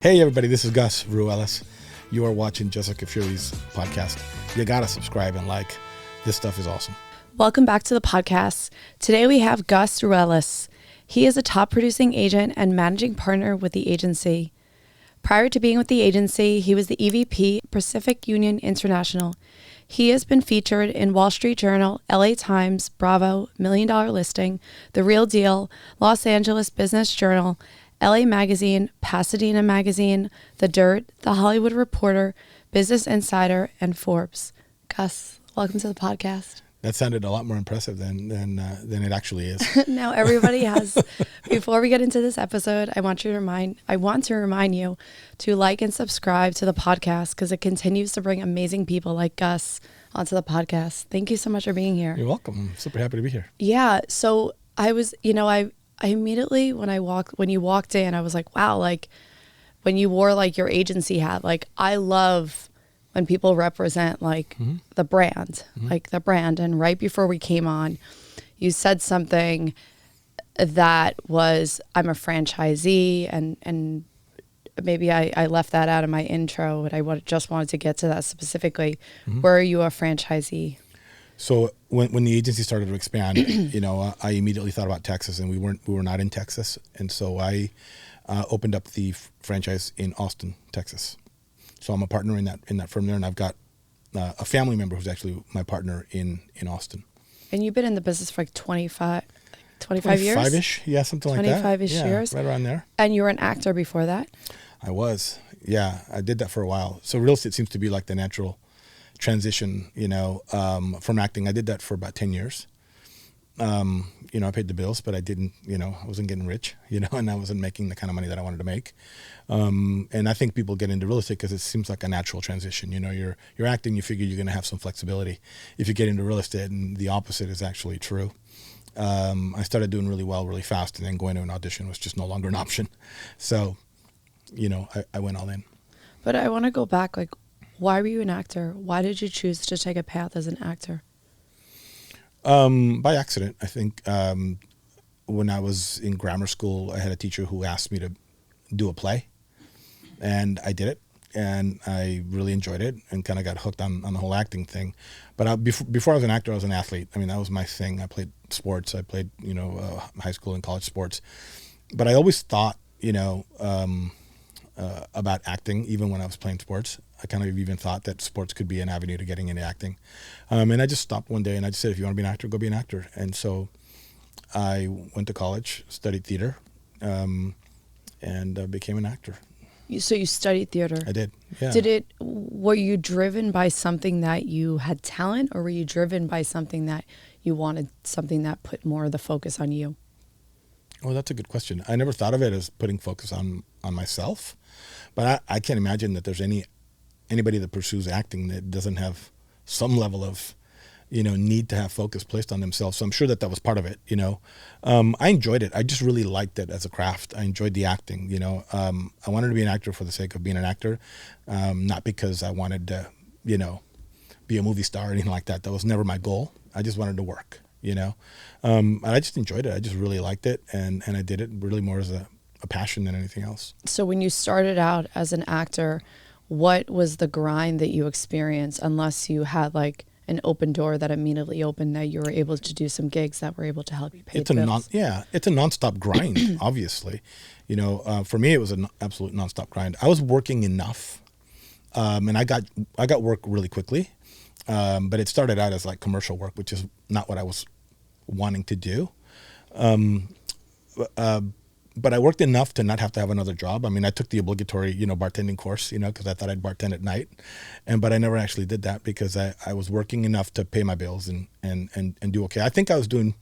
Hey everybody, this is Gus Ruelas. You are watching Jessica Fury's podcast. You gotta subscribe and like. This stuff is awesome. Welcome back to the podcast. Today we have Gus Ruelas. He is a top producing agent and managing partner with the agency. Prior to being with the agency, he was the EVP, Pacific Union International. He has been featured in Wall Street Journal, LA Times, Bravo, Million Dollar Listing, The Real Deal, Los Angeles Business Journal, LA Magazine, Pasadena Magazine, The Dirt, The Hollywood Reporter, Business Insider, and Forbes. Gus, welcome to the podcast. That sounded a lot more impressive than it actually is. Now everybody has. Before we get into this episode, I want to remind you to like and subscribe to the podcast because it continues to bring amazing people like Gus onto the podcast. Thank you so much for being here. You're welcome. I'm super happy to be here. Yeah. So I was, I immediately when you walked in, I was like, wow, like when you wore like your agency hat, like I love when people represent like the brand, like the brand. And right before we came on, you said something that was, I'm a franchisee, and maybe I left that out of my intro, but I just wanted to get to that specifically. Where are you a franchisee? So when the agency started to expand, I immediately thought about Texas, and we were not in Texas, and so I opened up the franchise in Austin, Texas. So I'm a partner in that firm there, and I've got a family member who's actually my partner in Austin. And you've been in the business for like 25 years? 25-ish, yeah, something like that. 25-ish years? Right around there. And you were an actor before that? I was, yeah. I did that for a while. So real estate seems to be like the natural transition, from acting. I did that for about 10 years. I paid the bills, but I didn't, I wasn't getting rich, and I wasn't making the kind of money that I wanted to make. And I think people get into real estate because it seems like a natural transition. You're acting, you figure you're going to have some flexibility. If you get into real estate, and the opposite is actually true. I started doing really well, really fast, and then going to an audition was just no longer an option. So, I went all in. But I want to go back, like, why were you an actor? Why did you choose to take a path as an actor? By accident, I think. When I was in grammar school, I had a teacher who asked me to do a play, and I did it, and I really enjoyed it, and kind of got hooked on the whole acting thing. But before I was an actor, I was an athlete. I mean, that was my thing. I played sports. I played, high school and college sports. But I always thought, about acting, even when I was playing sports. I kind of even thought that sports could be an avenue to getting into acting. And I just stopped one day and I just said, if you want to be an actor, go be an actor. And so I went to college, studied theater, and became an actor. So you studied theater? I did, yeah. Were you driven by something that you had talent, or were you driven by something that you wanted, something that put more of the focus on you? Oh, that's a good question. I never thought of it as putting focus on myself, but I can't imagine that there's anybody that pursues acting that doesn't have some level of, need to have focus placed on themselves. So I'm sure that was part of it, I enjoyed it. I just really liked it as a craft. I enjoyed the acting, I wanted to be an actor for the sake of being an actor, not because I wanted to, be a movie star or anything like that. That was never my goal. I just wanted to work, and I just enjoyed it. I just really liked it, and I did it really more as a passion than anything else. So when you started out as an actor, what was the grind that you experienced, unless you had like an open door that immediately opened, that you were able to do some gigs that were able to help you pay the bills? It's a nonstop grind, obviously. For me, it was an absolute nonstop grind. I was working enough, and I got work really quickly, but it started out as like commercial work, which is not what I was wanting to do. But I worked enough to not have to have another job. I mean, I took the obligatory, bartending course, because I thought I'd bartend at night. But I never actually did that because I was working enough to pay my bills and do okay. I think I was doing,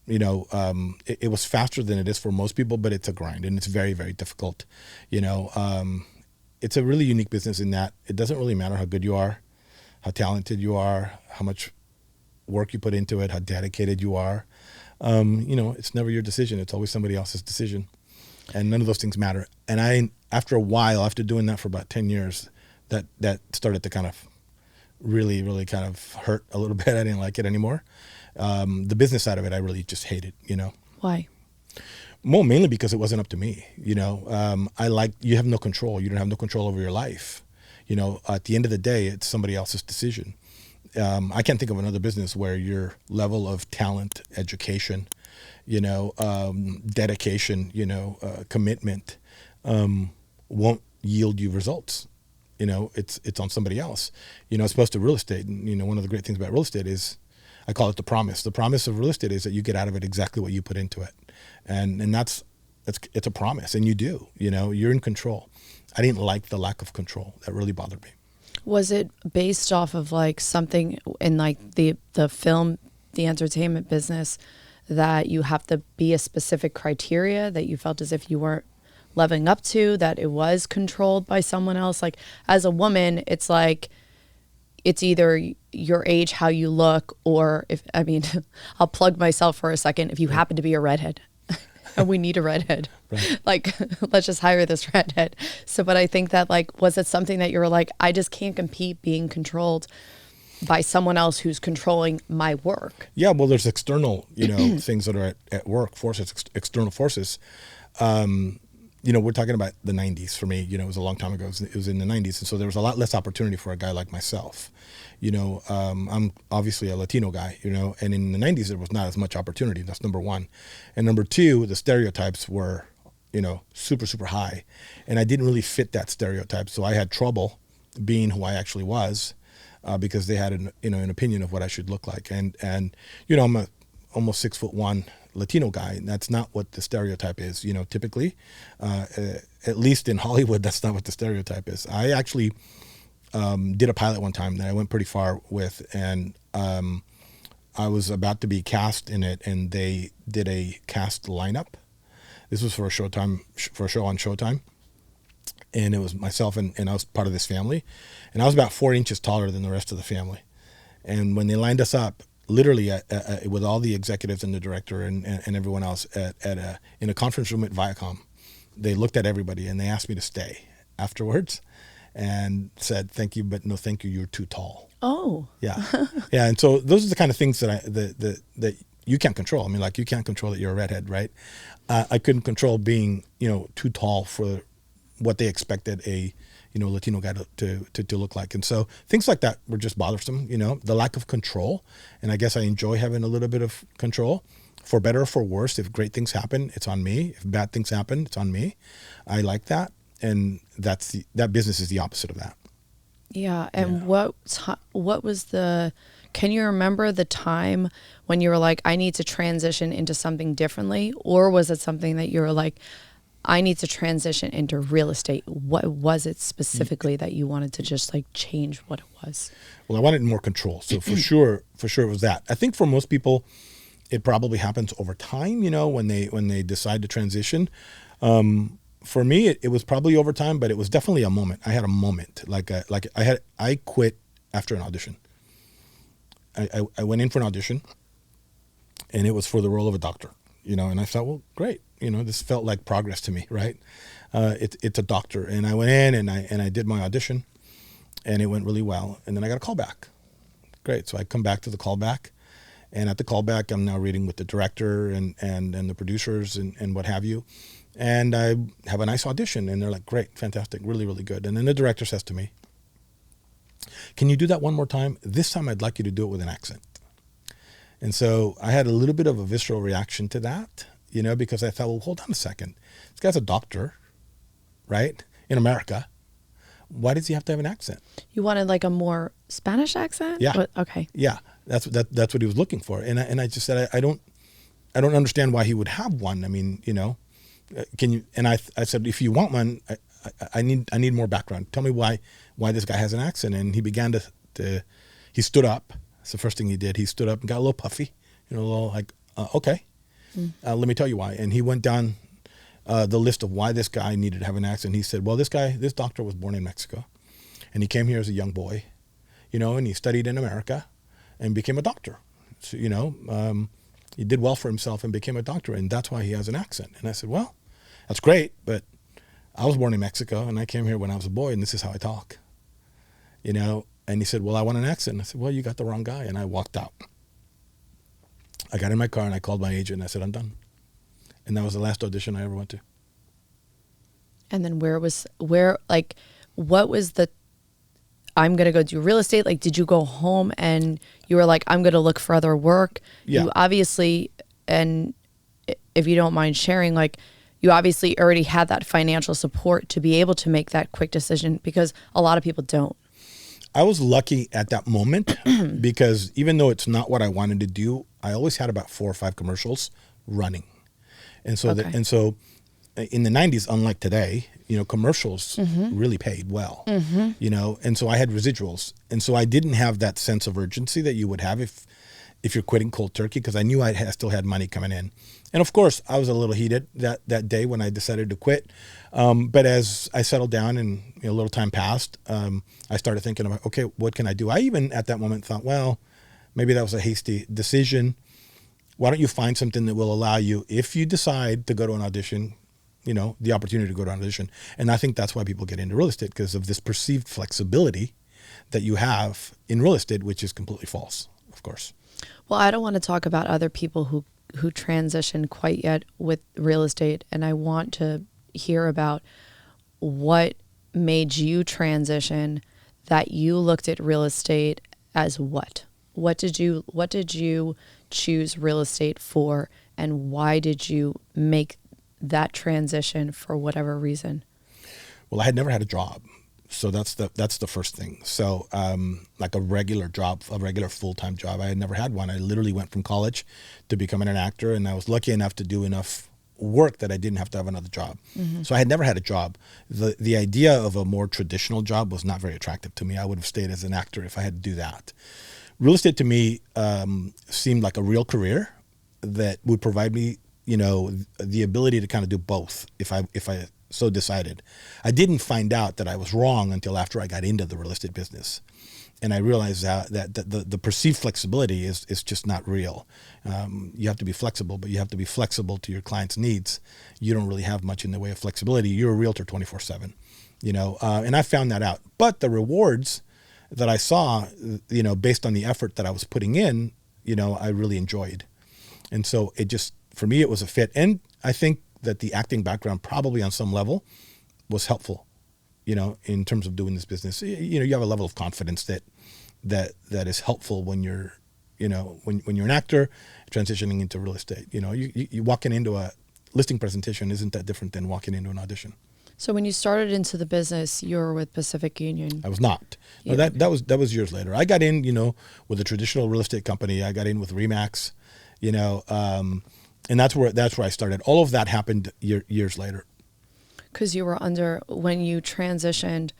it was faster than it is for most people, but it's a grind and it's very, very difficult. It's a really unique business in that it doesn't really matter how good you are, how talented you are, how much work you put into it, how dedicated you are. It's never your decision. It's always somebody else's decision. And none of those things matter. And after a while, after doing that for about 10 years, that started to kind of really, really kind of hurt a little bit. I didn't like it anymore. The business side of it, I really just hated, Why? Well, mainly because it wasn't up to me. You have no control. You don't have no control over your life. At the end of the day, it's somebody else's decision. I can't think of another business where your level of talent, education, dedication, commitment, won't yield you results. It's on somebody else. As opposed to real estate. And, one of the great things about real estate is, I call it the promise. The promise of real estate is that you get out of it exactly what you put into it. And it's a promise, and you do, you're in control. I didn't like the lack of control. That really bothered me. Was it based off of like something in like the film, the entertainment business, that you have to be a specific criteria that you felt as if you weren't living up to, that it was controlled by someone else? Like as a woman, it's like, it's either your age, how you look, or I'll plug myself for a second. If you happen to be a redhead and we need a redhead, right. Like, let's just hire this redhead. So, but I think that like, was it something that you were like, I just can't compete being controlled by someone else who's controlling my work? Yeah. Well, there's external, things that are at work, forces, external forces. We're talking about the 90s for me. It was a long time ago. It was in the 90s. And so there was a lot less opportunity for a guy like myself. I'm obviously a Latino guy, and in the 90s, there was not as much opportunity. That's number one. And number two, the stereotypes were, super, super high. And I didn't really fit that stereotype. So I had trouble being who I actually was because they had an opinion of what I should look like. And I'm a almost 6'1" Latino guy, and that's not what the stereotype is, typically. At least in Hollywood, that's not what the stereotype is. I actually did a pilot one time that I went pretty far with, and I was about to be cast in it, and they did a cast lineup. This was for a show on Showtime, and it was myself, and I was part of this family, and I was about 4 inches taller than the rest of the family. And when they lined us up, literally with all the executives and the director and everyone else in a conference room at Viacom, they looked at everybody and they asked me to stay afterwards and said, "Thank you, but no thank you, you're too tall." Oh. Yeah. Yeah. And so those are the kind of things that that you can't control. Like you can't control that you're a redhead, right? I couldn't control being, too tall for what they expected a Latino guy to look like. And so things like that were just bothersome, the lack of control. And I guess I enjoy having a little bit of control, for better or for worse. If great things happen, it's on me. If bad things happen, it's on me. I like that. And that business is the opposite of that. Yeah. And what was can you remember the time when you were like, I need to transition into something differently? Or was it something that you were like, I need to transition into real estate? What was it specifically that you wanted to just like change what it was? Well, I wanted more control. So for sure it was that. I think for most people, it probably happens over time, when they decide to transition. For me, it was probably over time, but it was definitely a moment. I had a moment. I quit after an audition. I went in for an audition, and it was for the role of a doctor, and I thought, well, great. This felt like progress to me, right? It's a doctor. And I went in and I did my audition, and it went really well. And then I got a call back. Great. So I come back to the callback, and at the callback, I'm now reading with the director and the producers and what have you. And I have a nice audition, and they're like, great, fantastic, really, really good. And then the director says to me, "Can you do that one more time? This time I'd like you to do it with an accent." And so I had a little bit of a visceral reaction to that, because I thought, well, hold on a second. This guy's a doctor, right? In America. Why does he have to have an accent? You wanted like a more Spanish accent? Yeah. Okay. Yeah. That's what he was looking for. And I just said, I don't understand why he would have one. Can you, and I said, if you want one, I need more background. Tell me why this guy has an accent. And he began he stood up. That's the first thing he did. He stood up and got a little puffy, a little like, okay. Let me tell you why. And he went down the list of why this guy needed to have an accent. He said, well, this doctor was born in Mexico, and he came here as a young boy, and he studied in America and became a doctor. So, he did well for himself and became a doctor, and that's why he has an accent. And I said, well, that's great, but I was born in Mexico, and I came here when I was a boy, and this is how I talk, And he said, well, I want an accent. And I said, well, you got the wrong guy. And I walked out. I got in my car and I called my agent and I said, I'm done. And that was the last audition I ever went to. And then what was the, I'm going to go do real estate? Like, did you go home and you were like, I'm going to look for other work? Yeah. You obviously, and if you don't mind sharing, like, you obviously already had that financial support to be able to make that quick decision, because a lot of people don't. I was lucky at that moment because even though it's not what I wanted to do, I always had about 4 or 5 commercials running. And so, Okay. in the 90s, unlike today, commercials really paid well, and so I had residuals. And so I didn't have that sense of urgency that you would have if you're quitting cold turkey, because I knew I still had money coming in. And of course, I was a little heated that day when I decided to quit. But as I settled down and a little time passed, I started thinking about, okay, what can I do? I even at that moment thought, well, maybe that was a hasty decision. Why don't you find something that will allow you, if you decide to go to an audition, the opportunity to go to an audition. And I think that's why people get into real estate, because of this perceived flexibility that you have in real estate, which is completely false, of course. Well, I don't want to talk about other people who transition quite yet with real estate. And I want to hear about what made you transition, that you looked at real estate as what? What did you choose real estate for, and why did you make that transition for whatever reason? Well, I had never had a job. So that's the first thing. So like a regular job, a regular full-time job, I had never had one. I literally went from college to becoming an actor, and I was lucky enough to do enough work that I didn't have to have another job. So I had never had a job. The idea of a more traditional job was not very attractive to me. I would have stayed as an actor if I had to do that. Real estate to me seemed like a real career that would provide me, the ability to kind of do both if I so decided. I didn't find out that I was wrong until after I got into the real estate business. And I realized that the perceived flexibility is just not real. You have to be flexible, but you have to be flexible to your client's needs. You don't really have much in the way of flexibility. You're a realtor 24/7, and I found that out. But the rewards that I saw, based on the effort that I was putting in, I really enjoyed. And so for me, it was a fit. And I think that the acting background probably on some level was helpful, in terms of doing this business. You have a level of confidence that is helpful when you're, when you're an actor transitioning into real estate. You walking into a listing presentation isn't that different than walking into an audition. So when you started into the business, you were with Pacific Union. I was not. No, that was years later. I got in, with a traditional real estate company. I got in with Remax, and that's where I started. All of that happened years later. Because you were when you transitioned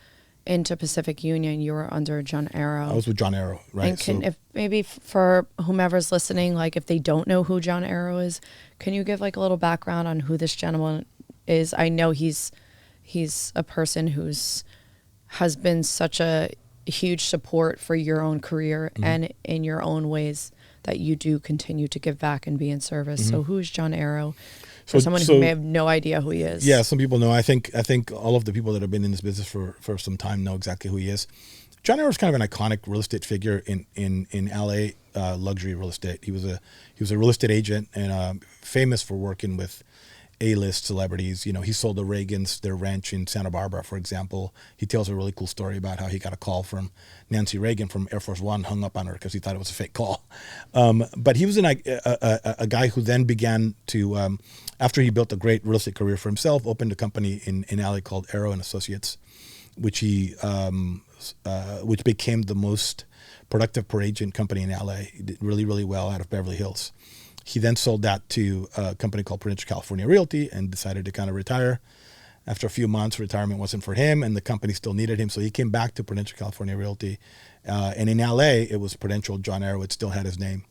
into Pacific Union, you were under John Aaroe. I was with John Aaroe, right? And if maybe for whomever's listening, like if they don't know who John Aaroe is, can you give like a little background on who this gentleman is? I know he's a person has been such a huge support for your own career and in your own ways that you do continue to give back and be in service. So who is John Aaroe? For someone who may have no idea who he is. Yeah, some people know. I think all of the people that have been in this business for some time know exactly who he is. John Aaroe is kind of an iconic real estate figure in LA luxury real estate. He was a real estate agent and famous for working with A-list celebrities. He sold the Reagans their ranch in Santa Barbara, for example. He tells a really cool story about how he got a call from Nancy Reagan from Air Force One, hung up on her because he thought it was a fake call. But he was a guy who then began to, after he built a great real estate career for himself, opened a company in LA called Aaroe and Associates, which became the most productive per agent company in LA. He did really, really well out of Beverly Hills. He then sold that to a company called Prudential California Realty and decided to kind of retire. After a few months, retirement wasn't for him, and the company still needed him, so he came back to Prudential California Realty. And in LA, it was Prudential. John Aaroe, it still had his name.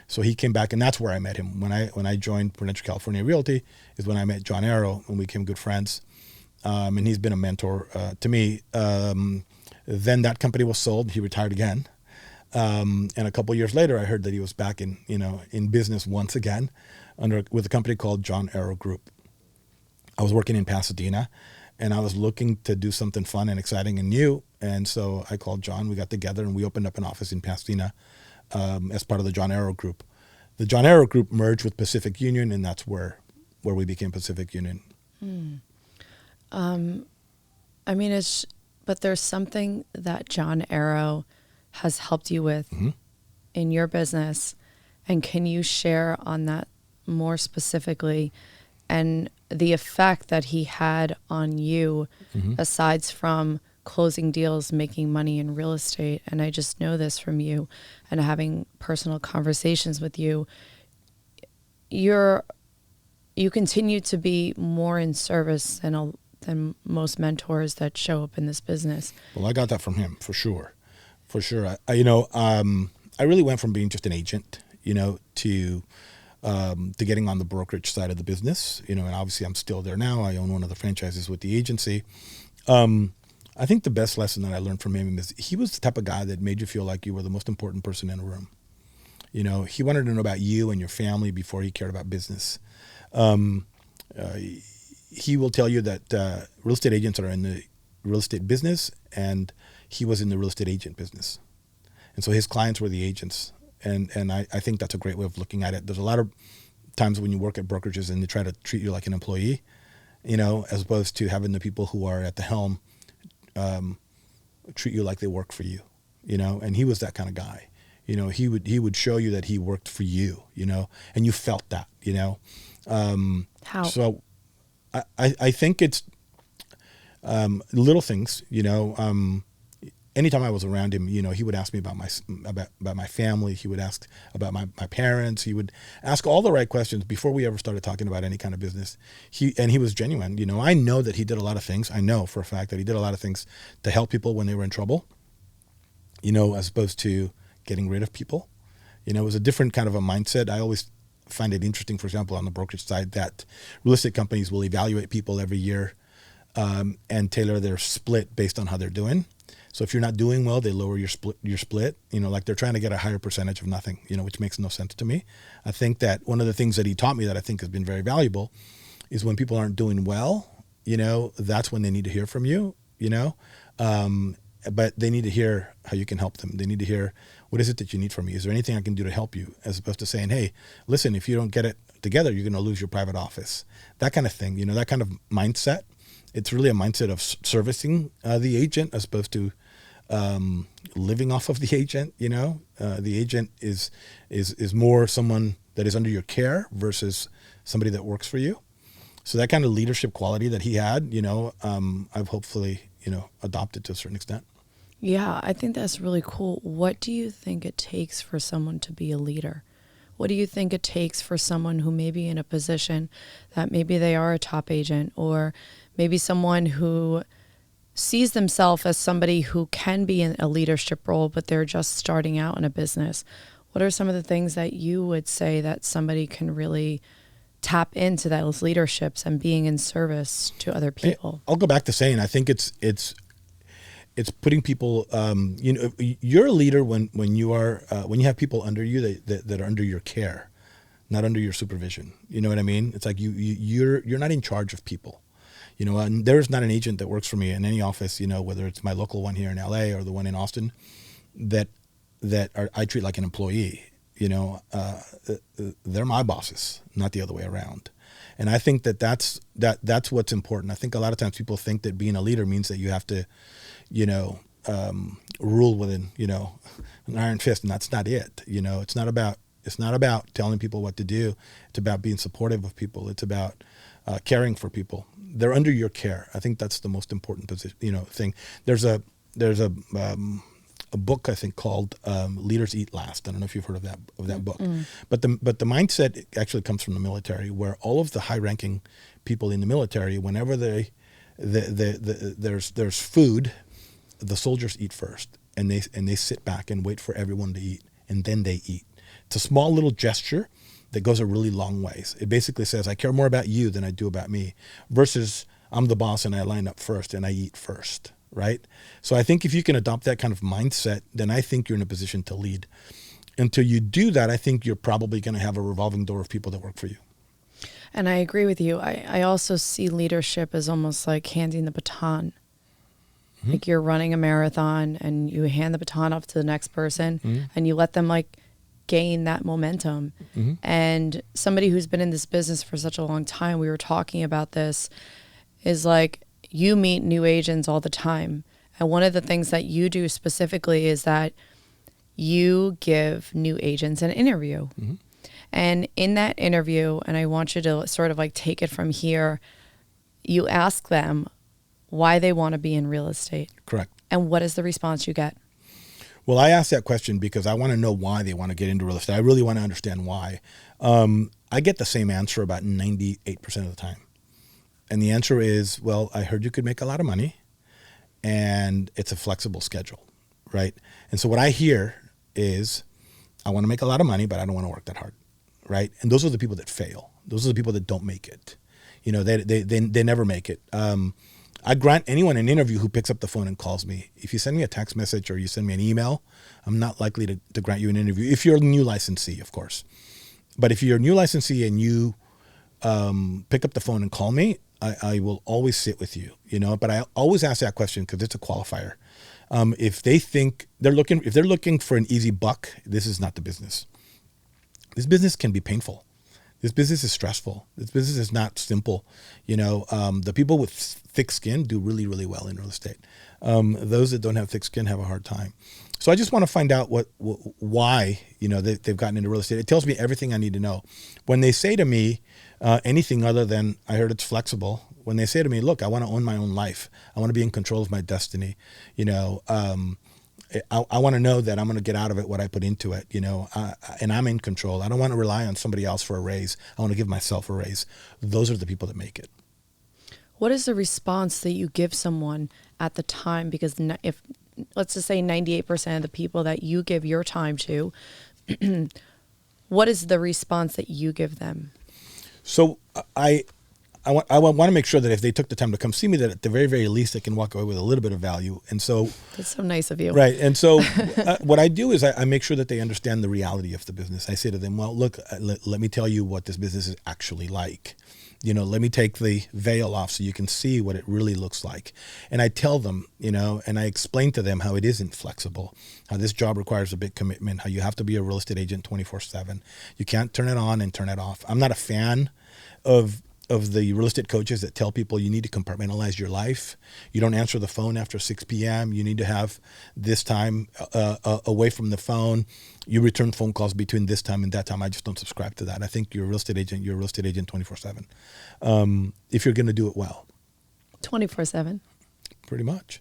So he came back, and that's where I met him. When I joined Prudential California Realty is when I met John Aaroe, and we became good friends. And he's been a mentor to me. Then that company was sold. He retired again. And a couple of years later, I heard that he was back in business once again with a company called John Aaroe Group. I was working in Pasadena, and I was looking to do something fun and exciting and new. And so I called John. We got together, and we opened up an office in Pasadena as part of the John Aaroe Group. The John Aaroe Group merged with Pacific Union, and that's where where we became Pacific Union. I mean, but there's something that John Aaroe has helped you with in your business. And can you share on that more specifically and the effect that he had on you, aside from closing deals, making money in real estate? And I just know this from you and having personal conversations with you. You continue to be more in service than most mentors that show up in this business. Well, I got that from him for sure. I really went from being just an agent, to getting on the brokerage side of the business, and obviously I'm still there now. I own one of the franchises with the agency. I think the best lesson that I learned from him is he was the type of guy that made you feel like you were the most important person in a room. He wanted to know about you and your family before he cared about business. He will tell you that real estate agents are in the real estate business, and he was in the real estate agent business. And so his clients were the agents. And I think that's a great way of looking at it. There's a lot of times when you work at brokerages and they try to treat you like an employee, as opposed to having the people who are at the helm treat you like they work for you, and he was that kind of guy. He would show you that he worked for you, and you felt that, How? So I think it's little things, anytime I was around him, he would ask me about my family. He would ask about my parents. He would ask all the right questions before we ever started talking about any kind of business. He was genuine. I know that he did a lot of things. I know for a fact that he did a lot of things to help people when they were in trouble, as opposed to getting rid of people. It was a different kind of a mindset. I always find it interesting, for example, on the brokerage side, that real estate companies will evaluate people every year and tailor their split based on how they're doing. So if you're not doing well, they lower your split, like they're trying to get a higher percentage of nothing, which makes no sense to me. I think that one of the things that he taught me that I think has been very valuable is when people aren't doing well, that's when they need to hear from you, but they need to hear how you can help them. They need to hear, what is it that you need from me? Is there anything I can do to help you? As opposed to saying, hey, listen, if you don't get it together, you're going to lose your private office. That kind of thing, that kind of mindset. It's really a mindset of servicing the agent as opposed to living off of the agent. The agent is more someone that is under your care versus somebody that works for you. So that kind of leadership quality that he had, I've hopefully, adopted to a certain extent. Yeah, I think that's really cool. What do you think it takes for someone to be a leader? What do you think it takes for someone who may be in a position that maybe they are a top agent, or maybe someone who sees themselves as somebody who can be in a leadership role, but they're just starting out in a business? What are some of the things that you would say that somebody can really tap into those leaderships and being in service to other people? I'll go back to saying, I think it's putting people, you're a leader when you have people under you that are under your care, not under your supervision. You know what I mean? It's like you're not in charge of people. And there's not an agent that works for me in any office, whether it's my local one here in LA or the one in Austin, that I treat like an employee. They're my bosses, not the other way around. And I think that's what's important. I think a lot of times people think that being a leader means that you have to, rule within, an iron fist, and that's not it. It's not about telling people what to do. It's about being supportive of people. It's about caring for people. They're under your care. I think that's the most important position, thing. There's a book I think called Leaders Eat Last. I don't know if you've heard of that book. But the mindset actually comes from the military, where all of the high-ranking people in the military, whenever there's food, the soldiers eat first, and they sit back and wait for everyone to eat, and then they eat. It's a small little gesture that goes a really long ways. It basically says, I care more about you than I do about me, versus I'm the boss and I line up first and I eat first, right? So I think if you can adopt that kind of mindset, then I think you're in a position to lead. Until you do that, I think you're probably going to have a revolving door of people that work for you. And I agree with you. I also see leadership as almost like handing the baton. Like you're running a marathon and you hand the baton off to the next person and you let them gain that momentum. Mm-hmm. And somebody who's been in this business for such a long time, we were talking about this, is like, you meet new agents all the time. And one of the things that you do specifically is that you give new agents an interview. Mm-hmm. And in that interview, and I want you to sort of like take it from here, you ask them why they want to be in real estate. Correct. And what is the response you get? Well, I asked that question because I want to know why they want to get into real estate. I really want to understand why. I get the same answer about 98% of the time. And the answer is, well, I heard you could make a lot of money and it's a flexible schedule, right? And so what I hear is, I want to make a lot of money, but I don't want to work that hard, right? And those are the people that fail. Those are the people that don't make it. You know, they never make it. I grant anyone an interview who picks up the phone and calls me. If you send me a text message or you send me an email, I'm not likely to grant you an interview. If you're a new licensee, of course. But if you're a new licensee and you pick up the phone and call me, I will always sit with you, you know. But I always ask that question because it's a qualifier. If they think if they're looking for an easy buck, this is not the business. This business can be painful. This business is stressful. This business is not simple. You know, the people with thick skin do really, really well in real estate. Those that don't have thick skin have a hard time. So I just want to find out why, you know, they've gotten into real estate. It tells me everything I need to know. When they say to me anything other than, I heard it's flexible, when they say to me, look, I want to own my own life. I want to be in control of my destiny. You know, I want to know that I'm going to get out of it what I put into it, you know, and I'm in control. I don't want to rely on somebody else for a raise. I want to give myself a raise. Those are the people that make it. What is the response that you give someone at the time? Because if, let's just say 98% of the people that you give your time to, what is the response that you give them? So I want to make sure that if they took the time to come see me, that at the very, very least, they can walk away with a little bit of value. And so that's so nice of you. Right. And so what I do is I make sure that they understand the reality of the business. I say to them, well, look, let me tell you what this business is actually like. You know, let me take the veil off so you can see what it really looks like. And I tell them, you know, and I explain to them how it isn't flexible, how this job requires a big commitment, how you have to be a real estate agent 24/7. You can't turn it on and turn it off. I'm not a fan of the real estate coaches that tell people you need to compartmentalize your life. You don't answer the phone after 6 p.m. You need to have this time away from the phone. You return phone calls between this time and that time. I just don't subscribe to that. I think you're a real estate agent 24/7. If you're going to do it well. 24/7. Pretty much.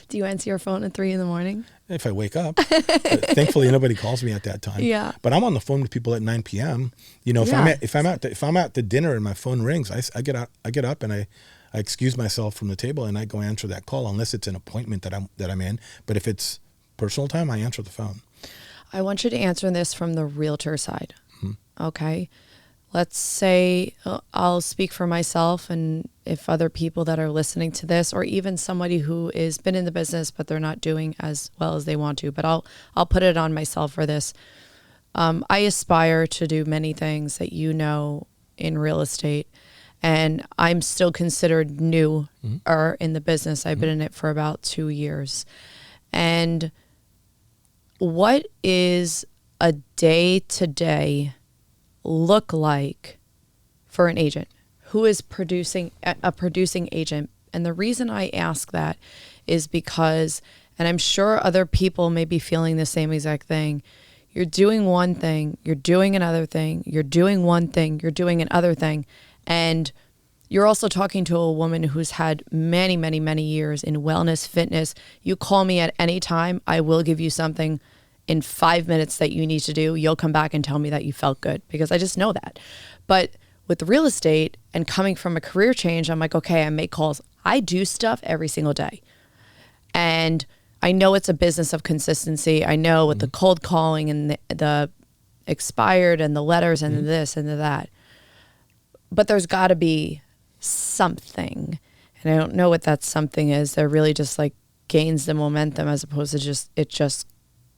Do you answer your phone at 3 a.m? If I wake up. Thankfully, nobody calls me at that time. Yeah. But I'm on the phone with people at 9 p.m. You know, if I'm out to dinner and my phone rings, I get up and I excuse myself from the table and I go answer that call, unless it's an appointment that I'm in. But if it's personal time, I answer the phone. I want you to answer this from the realtor side. Mm-hmm. Okay. Let's say I'll speak for myself, and if other people that are listening to this, or even somebody who has been in the business but they're not doing as well as they want to, but I'll put it on myself for this. I aspire to do many things that you know in real estate, and I'm still considered new in the business. I've been in it for about 2 years. And what is a day-to-day look like for an agent who is producing a producing agent? And the reason I ask that is because, and I'm sure other people may be feeling the same exact thing, you're doing one thing, you're doing another thing, you're doing one thing, you're doing another thing, and you're also talking to a woman who's had many, many, many years in wellness, fitness. You call me at any time, I will give you something in 5 minutes that you need to do. You'll come back and tell me that you felt good, because I just know that. But with real estate and coming from a career change, I'm like, okay, I make calls. I do stuff every single day. And I know it's a business of consistency. I know with the cold calling and the expired and the letters and the this and the that. But there's got to be something. And I don't know what that something is. That really just like gains the momentum, as opposed to just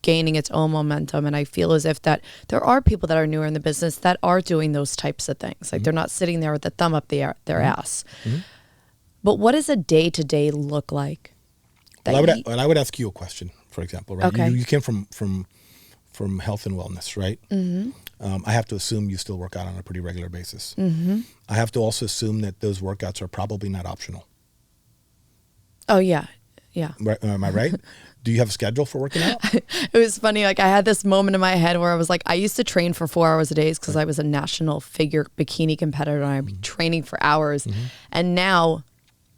gaining its own momentum. And I feel as if that there are people that are newer in the business that are doing those types of things. Like they're not sitting there with the thumb up their ass. But what does a day-to-day look like? Well, I would ask you a question, for example, right? Okay. You came from from health and wellness, right? I have to assume you still work out on a pretty regular basis. I have to also assume that those workouts are probably not optional. Oh, yeah. Yeah. Right, am I right? Do you have a schedule for working out? It was funny. Like I had this moment in my head where I was like, I used to train for 4 hours a day because I was a national figure bikini competitor and I'd be training for hours. And now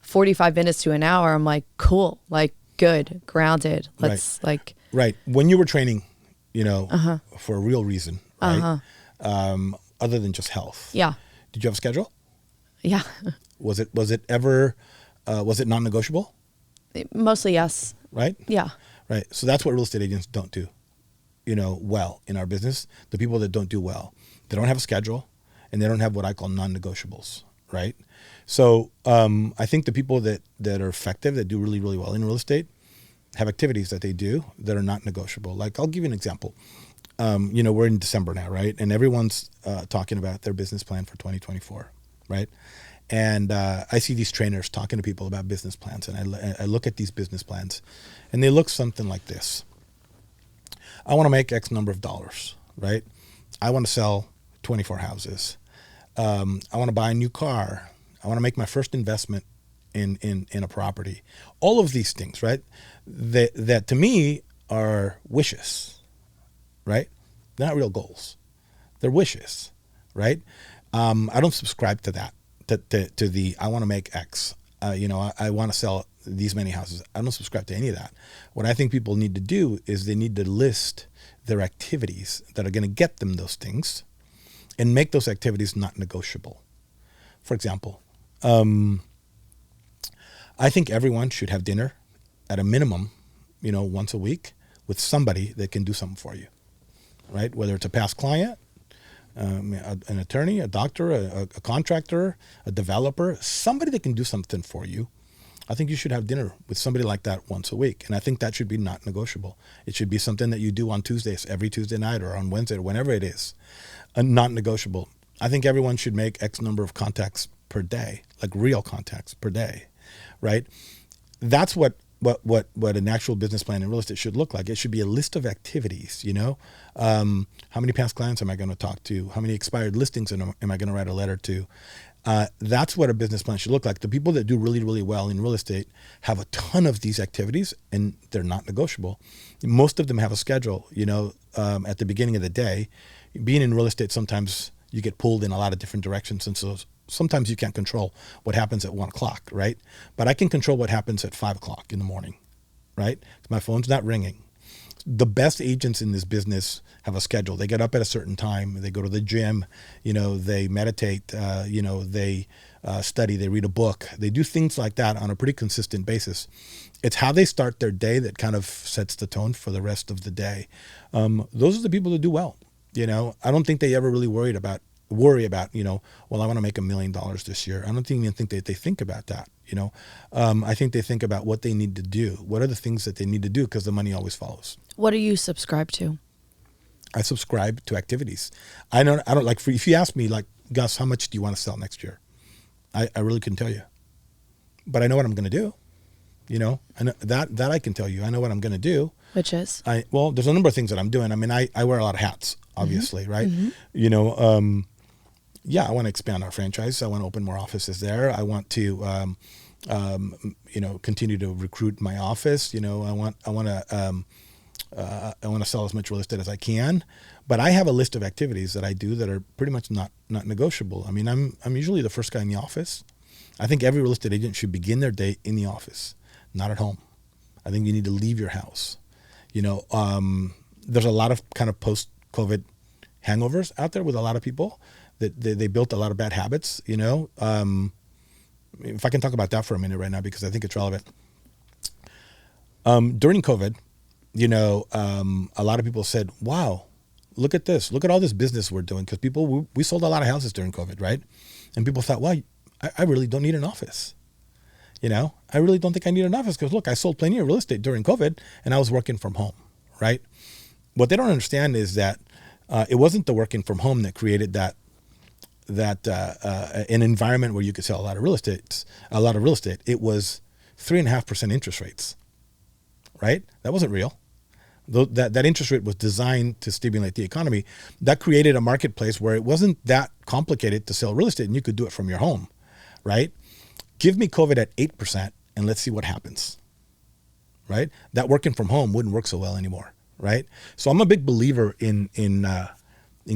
45 minutes to an hour, I'm like, cool, like good, grounded. Let's Right. When you were training, for a real reason, right? Other than just health. Yeah. Did you have a schedule? Yeah. Was it ever, was it non-negotiable? Mostly yes. Right? Yeah. Right. So that's what real estate agents don't do, well in our business. The people that don't do well, they don't have a schedule and they don't have what I call non-negotiables. Right. So I think the people that are effective, that do really, really well in real estate, have activities that they do that are not negotiable. Like I'll give you an example. We're in December now, right? And everyone's talking about their business plan for 2024, right? And I see these trainers talking to people about business plans, and I look at these business plans, and they look something like this. I want to make X number of dollars, right? I want to sell 24 houses. I want to buy a new car. I want to make my first investment in a property. All of these things, right? That to me are wishes, right? They're not real goals. They're wishes, right? I don't subscribe to that. To the I want to make X. I want to sell these many houses. I don't subscribe to any of that. What I think people need to do is they need to list their activities that are going to get them those things, and make those activities not negotiable. For example, I think everyone should have dinner at a minimum, once a week with somebody that can do something for you, right? Whether it's a past client, an attorney, a doctor, a contractor, a developer, somebody that can do something for you. I think you should have dinner with somebody like that once a week. And I think that should be not negotiable. It should be something that you do on Tuesdays, every Tuesday night, or on Wednesday, or whenever it is, not negotiable. I think everyone should make X number of contacts per day, like real contacts per day, right? That's what an actual business plan in real estate should look like. It should be a list of activities, how many past clients am I going to talk to? How many expired listings am I going to write a letter to? That's what a business plan should look like. The people that do really, really well in real estate have a ton of these activities, and they're not negotiable. Most of them have a schedule, at the beginning of the day. Being in real estate, sometimes you get pulled in a lot of different directions. And so sometimes you can't control what happens at 1 o'clock, right? But I can control what happens at 5 o'clock in the morning, right? My phone's not ringing. The best agents in this business have a schedule. They get up at a certain time. They go to the gym. They meditate. They study. They read a book. They do things like that on a pretty consistent basis. It's how they start their day that kind of sets the tone for the rest of the day. Those are the people that do well. I don't think they ever really worry about, I want to make $1 million this year. I don't even think that they think about that. I think they think about what they need to do. What are the things that they need to do? Because the money always follows. What do you subscribe to? I subscribe to activities. I don't like, if you ask me, like, Gus, how much do you want to sell next year? I really couldn't tell you, but I know what I'm going to do. I know that I can tell you. I know what I'm going to do. Which is? There's a number of things that I'm doing. I mean, I wear a lot of hats, obviously, right? I want to expand our franchise. I want to open more offices there. I want to, continue to recruit my office. I want to sell as much real estate as I can. But I have a list of activities that I do that are pretty much not negotiable. I mean, I'm usually the first guy in the office. I think every real estate agent should begin their day in the office, not at home. I think you need to leave your house. There's a lot of kind of post-COVID hangovers out there with a lot of people that they built a lot of bad habits. If I can talk about that for a minute right now, because I think it's relevant. During COVID, a lot of people said, wow, look at this. Look at all this business we're doing. Because we sold a lot of houses during COVID, right? And people thought, well, I really don't need an office. I really don't think I need an office because, look, I sold plenty of real estate during COVID and I was working from home, right? What they don't understand is that it wasn't the working from home that created that an environment where you could sell a lot of real estate. It was 3.5% interest rates, right? That wasn't real. that interest rate was designed to stimulate the economy. That created a marketplace where it wasn't that complicated to sell real estate, and you could do it from your home, right? Give me COVID at 8%, and let's see what happens, right? That working from home wouldn't work so well anymore, right? So I'm a big believer in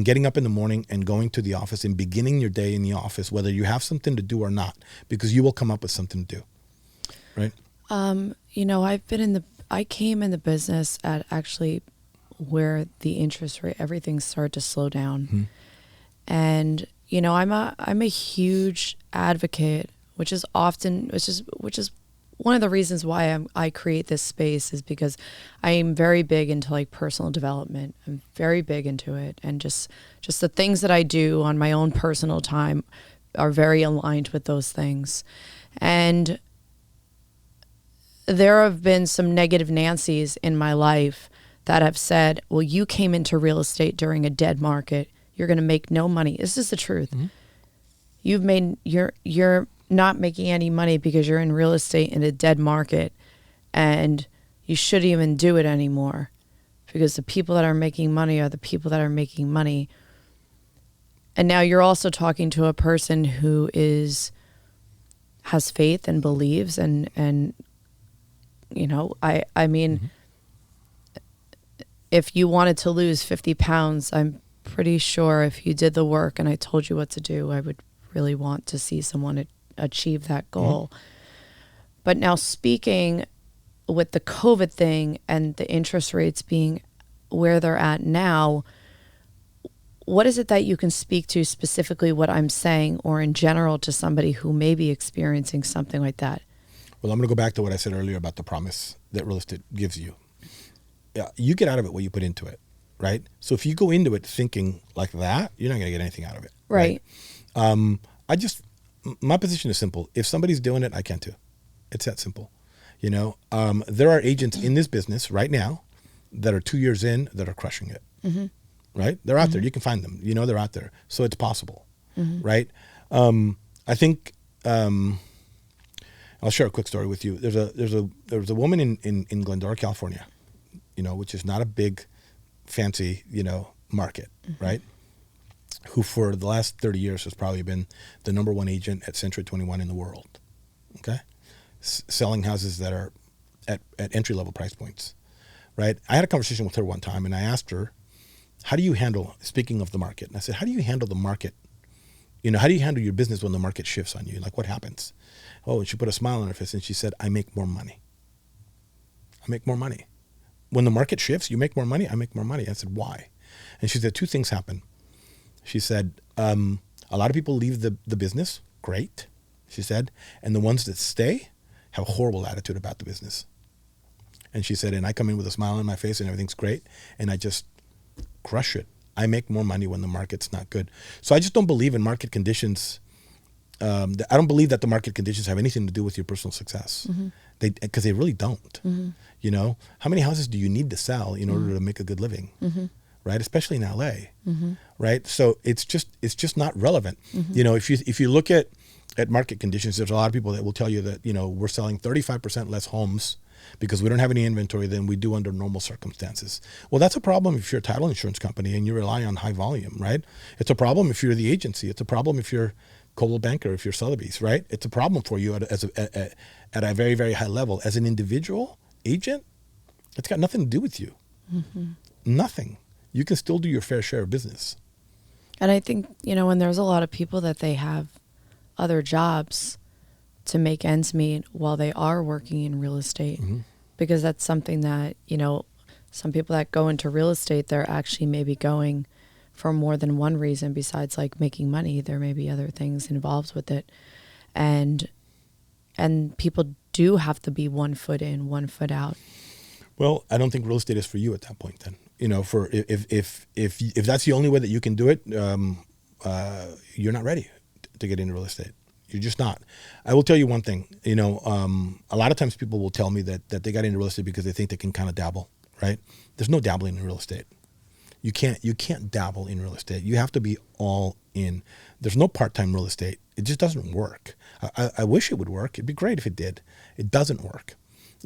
getting up in the morning and going to the office and beginning your day in the office, whether you have something to do or not, because you will come up with something to do, right? I came in the business at actually where the interest rate, everything started to slow down. Mm-hmm. And, I'm a huge advocate, which is one of the reasons why I create this space, is because I am very big into like personal development. I'm very big into it. And just the things that I do on my own personal time are very aligned with those things. And there have been some negative Nancys in my life that have said, well, you came into real estate during a dead market. You're going to make no money. This is the truth. Mm-hmm. You're not making any money because you're in real estate in a dead market, and you shouldn't even do it anymore, because the people that are making money are the people that are making money. And now you're also talking to a person who has faith and believes and I mean, mm-hmm. If you wanted to lose 50 pounds, I'm pretty sure if you did the work and I told you what to do, I would really want to see someone achieve that goal. Mm-hmm. But now, speaking with the COVID thing and the interest rates being where they're at now, what is it that you can speak to specifically what I'm saying, or in general to somebody who may be experiencing something like that? Well, I'm going to go back to what I said earlier about the promise that real estate gives you. Yeah, you get out of it what you put into it, right? So if you go into it thinking like that, you're not going to get anything out of it. Right. My position is simple. If somebody's doing it, I can too. It's that simple. There are agents in this business right now that are 2 years in that are crushing it, mm-hmm. right? They're out mm-hmm. there. You can find them. They're out there. So it's possible, mm-hmm. right? I think I'll share a quick story with you. There was a woman in Glendora, California, which is not a big, fancy, market, mm-hmm. right? Who for the last 30 years has probably been the number one agent at Century 21 in the world, okay? Selling houses that are at entry-level price points, right? I had a conversation with her one time, and I asked her, how do you handle, speaking of the market, and I said, how do you handle the market? How do you handle your business when the market shifts on you? Like, what happens? Oh, and she put a smile on her face, and she said, I make more money. I make more money. When the market shifts, you make more money, I make more money. I said, why? And she said, two things happen. She said, a lot of people leave the business, great, she said, and the ones that stay have a horrible attitude about the business. And she said, and I come in with a smile on my face and everything's great, and I just crush it. I make more money when the market's not good. So I just don't believe in market conditions. I don't believe that the market conditions have anything to do with your personal success. Mm-hmm. Because they really don't. Mm-hmm. How many houses do you need to sell in order to make a good living? Mm-hmm. Right? Especially in LA. Mm-hmm. Right? So it's just not relevant. Mm-hmm. If you look at market conditions, there's a lot of people that will tell you that, we're selling 35% less homes because we don't have any inventory than we do under normal circumstances. Well, that's a problem if you're a title insurance company and you rely on high volume, right? It's a problem if you're the agency. It's a problem if you're Coldwell Banker, if you're Sotheby's, right? It's a problem for you at a very, very high level. As an individual agent, it's got nothing to do with you. Mm-hmm. Nothing. You can still do your fair share of business. And I think, when there's a lot of people that they have other jobs to make ends meet while they are working in real estate, mm-hmm. because that's something that, some people that go into real estate, they're actually maybe going for more than one reason besides like making money. There may be other things involved with it. And people do have to be 1 foot in, 1 foot out. Well, I don't think real estate is for you at that point then. For if that's the only way that you can do it, you're not ready to get into real estate. You're just not. I will tell you one thing, a lot of times people will tell me that they got into real estate because they think they can kind of dabble, right? There's no dabbling in real estate. You can't dabble in real estate. You have to be all in. There's no part-time real estate. It just doesn't work. I wish it would work. It'd be great if it did. It doesn't work.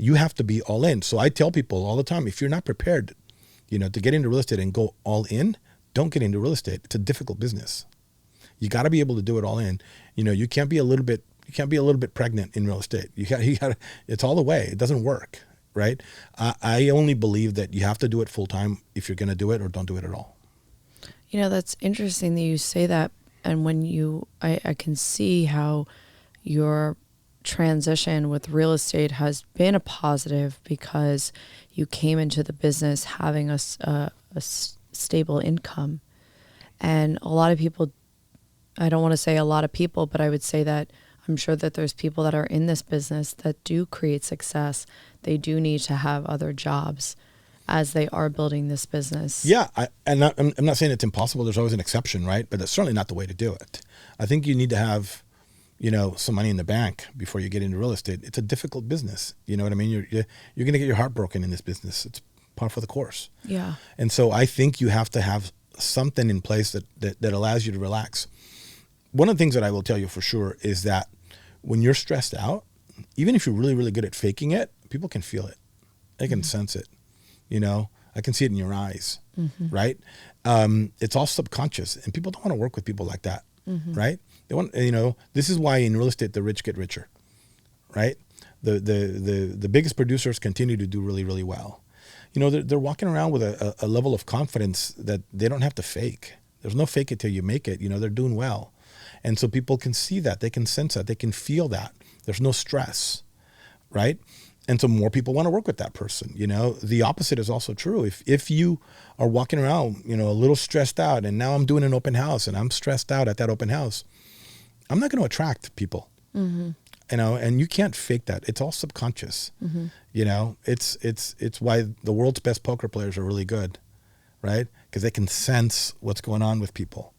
You have to be all in. So I tell people all the time, if you're not prepared, to get into real estate and go all in, don't get into real estate. It's a difficult business. You got to be able to do it all in. You can't be a little bit pregnant in real estate. You got it's all the way. It doesn't work, right? I only believe that you have to do it full time if you're going to do it, or don't do it at all. That's interesting that you say that. And when I can see how your transition with real estate has been a positive, because you came into the business having a stable income. And a lot of people, I don't want to say a lot of people, but I would say that I'm sure that there's people that are in this business that do create success. They do need to have other jobs as they are building this business. Yeah, I'm not saying it's impossible. There's always an exception, right? But that's certainly not the way to do it. I think you need to have, some money in the bank before you get into real estate. It's a difficult business. You know what I mean? You're going to get your heart broken in this business. It's par for the course. Yeah. And so I think you have to have something in place that allows you to relax. One of the things that I will tell you for sure is that when you're stressed out, even if you're really, really good at faking it, people can feel it. They can sense it. I can see it in your eyes, right? It's all subconscious, and people don't want to work with people like that, right? They want, this is why in real estate, the rich get richer, right? The biggest producers continue to do really, really well. They're walking around with a level of confidence that they don't have to fake. There's no fake it till you make it. They're doing well. And so people can see that, they can sense that, they can feel that. There's no stress, right? And so more people want to work with that person. The opposite is also true. If you are walking around, a little stressed out, and now I'm doing an open house and I'm stressed out at that open house, I'm not going to attract people, and you can't fake that. It's all subconscious. It's why the world's best poker players are really good, right? Because they can sense what's going on with people.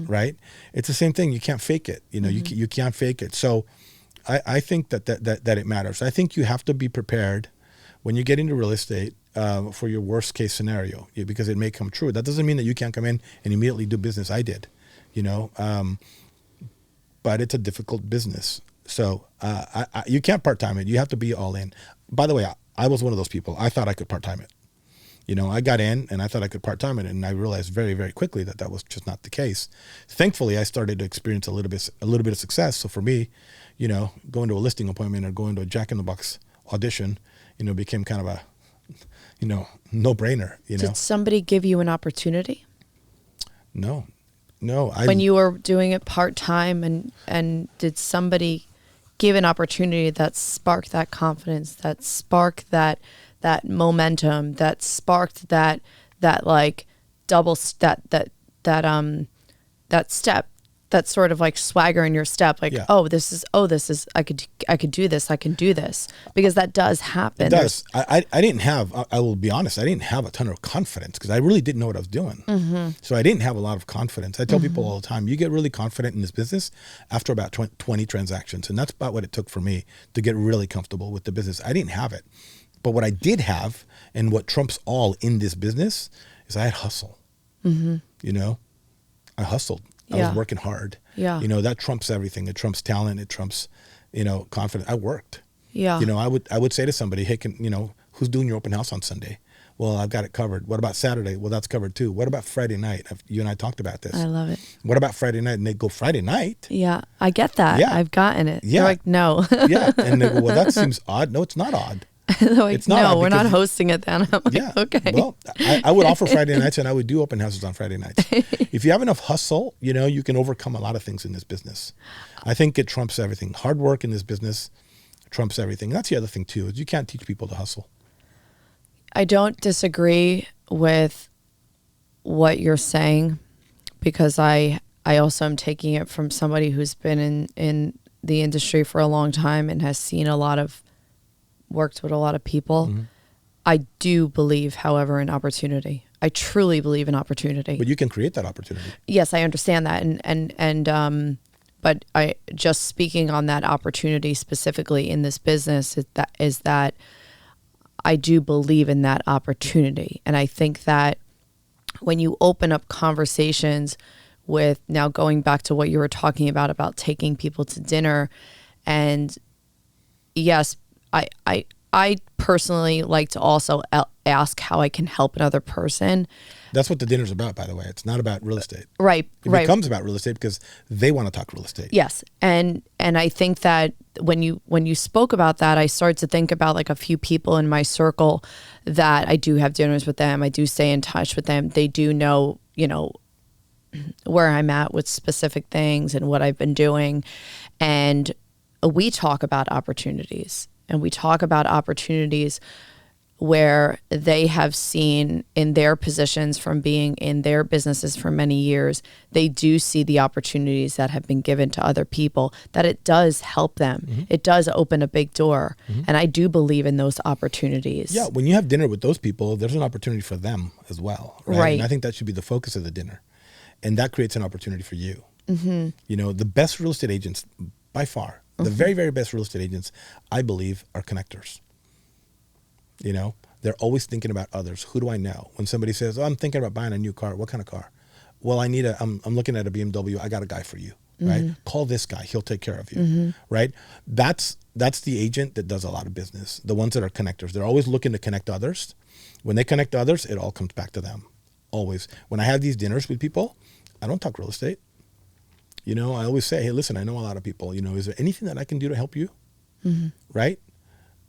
Right? It's the same thing. You can't fake it. You can't fake it. So I think that it matters. I think you have to be prepared when you get into real estate for your worst case scenario, because it may come true. That doesn't mean that you can't come in and immediately do business. I did, but it's a difficult business. So you can't part-time it. You have to be all in. By the way, I was one of those people. I thought I could part-time it. I got in and I thought I could part-time it, and I realized very, very quickly that was just not the case. Thankfully, I started to experience a little bit of success. So for me, going to a listing appointment or going to a Jack in the Box audition, became kind of a, no-brainer. Did somebody give you an opportunity? No. When you were doing it part-time, and did somebody give an opportunity that sparked that confidence, that sparked that momentum, that sparked that like double that step, that sort of like swagger in your step, like, yeah. this is I could do this, I can do this, because that does happen. It does. I didn't have, I will be honest, I didn't have a ton of confidence because I really didn't know what I was doing. So I didn't have a lot of confidence. I tell people all the time, you get really confident in this business after about 20 transactions. And that's about what it took for me to get really comfortable with the business. I didn't have it. But what I did have, and what trumps all in this business, is I had hustle. I hustled. I was working hard. Yeah. That trumps everything. It trumps talent. It trumps, confidence. I worked. Yeah. I would say to somebody, hey, who's doing your open house on Sunday? Well, I've got it covered. What about Saturday? Well, that's covered too. What about Friday night? You and I talked about this. I love it. What about Friday night? And they go, Friday night? Yeah, I get that. Yeah. I've gotten it. Yeah. They're like, no. Yeah. And they go, well, that seems odd. No, it's not odd. Like, it's not no, odd we're not hosting it then. I'm like, yeah. Okay. Well, I would offer Friday nights, and I would do open houses on Friday nights. If you have enough hustle, you can overcome a lot of things in this business. I think it trumps everything. Hard work in this business trumps everything. And that's the other thing too, is you can't teach people to hustle. I don't disagree with what you're saying, because I also am taking it from somebody who's been in the industry for a long time and has seen worked with a lot of people. I do believe, however, in opportunity. I truly believe in opportunity. But you can create that opportunity. Yes, I understand that. But I just speaking on that opportunity specifically in this business is that I do believe in that opportunity. And I think that when you open up conversations with, now going back to what you were talking about taking people to dinner, and yes, I personally like to also ask how I can help another person. That's what the dinner's about, by the way. It's not about real estate. Right. It becomes about real estate because they want to talk real estate. Yes. And I think that when you spoke about that, I started to think about like a few people in my circle that I do have dinners with them. I do stay in touch with them. They do know, where I'm at with specific things and what I've been doing. And we talk about opportunities, and we talk about opportunities where they have seen in their positions from being in their businesses for many years, they do see the opportunities that have been given to other people, that it does help them. Mm-hmm. It does open a big door. Mm-hmm. And I do believe in those opportunities. Yeah, when you have dinner with those people, there's an opportunity for them as well. Right. And I think that should be the focus of the dinner. And that creates an opportunity for you. Mm-hmm. The best real estate agents, by far, the very, very best real estate agents, I believe, are connectors. They're always thinking about others. Who do I know? When somebody says, I'm thinking about buying a new car. What kind of car? Well, I'm looking at a BMW. I got a guy for you, right? Call this guy. He'll take care of you, right? That's the agent that does a lot of business. The ones that are connectors. They're always looking to connect others. When they connect others, it all comes back to them. Always. When I have these dinners with people, I don't talk real estate. I always say, hey, listen, I know a lot of people. Is there anything that I can do to help you? Right?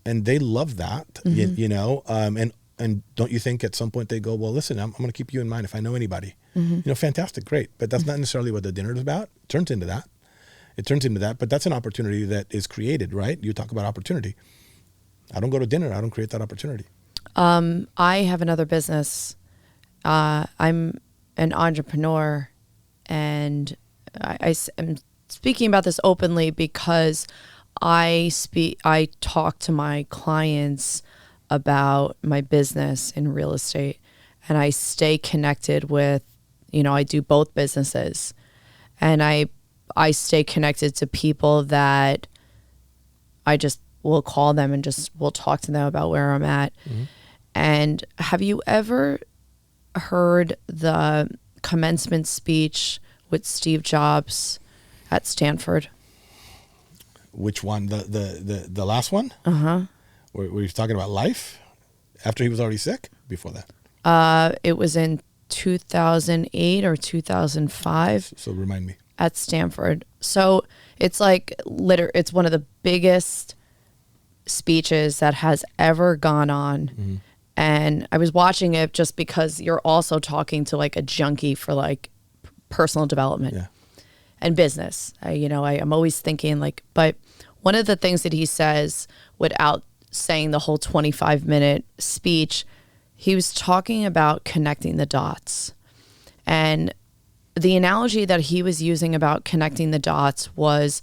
And they love that, and don't you think at some point they go, well, listen, I'm going to keep you in mind if I know anybody. Fantastic, great. But that's not necessarily what the dinner is about. It turns into that. But that's an opportunity that is created, right? You talk about opportunity. I don't go to dinner. I don't create that opportunity. I have another business. I'm an entrepreneur, and I'm speaking about this openly because I talk to my clients about my business in real estate, and I stay connected with, I do both businesses, and I stay connected to people that I just will call them and just will talk to them about where I'm at. And have you ever heard the commencement speech with Steve Jobs at Stanford? Which one? The last one? Where he was talking about life after he was already sick? Before that? It was in 2008 or 2005. So remind me. At Stanford. So it's like it's one of the biggest speeches that has ever gone on. And I was watching it just because you're also talking to like a junkie for like personal development. Yeah. And business. I'm always thinking but one of the things that he says without saying the whole 25-minute speech, he was talking about connecting the dots. And the analogy that he was using about connecting the dots was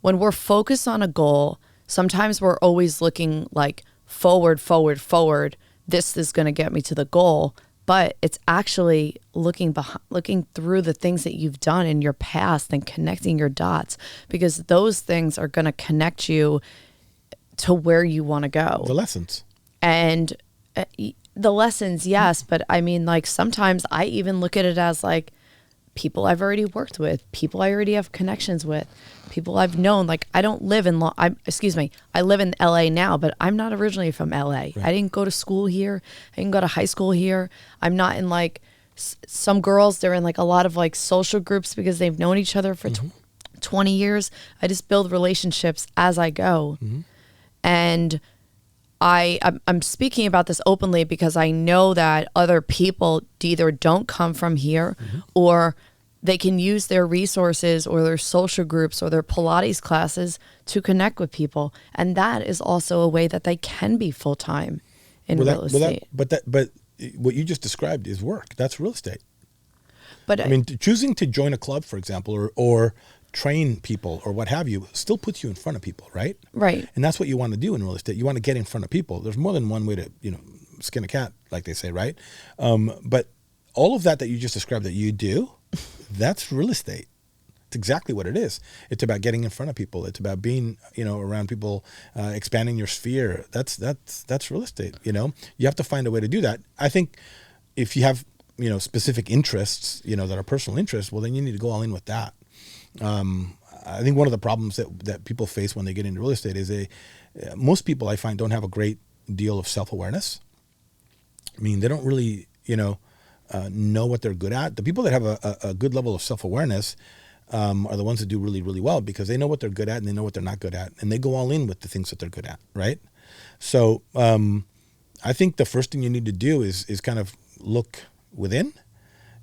when we're focused on a goal, sometimes we're always looking like forward. This is going to get me to the goal. But it's actually looking through the things that you've done in your past and connecting your dots, because those things are going to connect you to where you want to go. The lessons. And the lessons, yes. But I mean, sometimes I even look at it as people I've already worked with, people I already have connections with, people I've known. I don't live in I live in LA now, but I'm not originally from LA. Right. I didn't go to school here. I didn't go to high school here. I'm not in some girls, they're in a lot of social groups because they've known each other for 20 years. I just build relationships as I go. And I'm speaking about this openly because I know that other people either don't come from here or they can use their resources or their social groups or their Pilates classes to connect with people. And that is also a way that they can be full-time in real estate. But what you just described is work. That's real estate. But I mean, choosing to join a club, for example, or train people or what have you, still puts you in front of people, right? Right. And that's what you want to do in real estate. You want to get in front of people. There's more than one way to, skin a cat, like they say, right? But all of that you just described that you do, that's real estate. It's exactly what it is. It's about getting in front of people. It's about being, around people, expanding your sphere. That's real estate. You have to find a way to do that. I think if you have, specific interests, that are personal interests, well, then you need to go all in with that. I think one of the problems that people face when they get into real estate is most people I find don't have a great deal of self-awareness. I mean, they don't really, know what they're good at. The people that have a good level of self-awareness are the ones that do really, really well because they know what they're good at and they know what they're not good at. And they go all in with the things that they're good at, right? So I think the first thing you need to do is kind of look within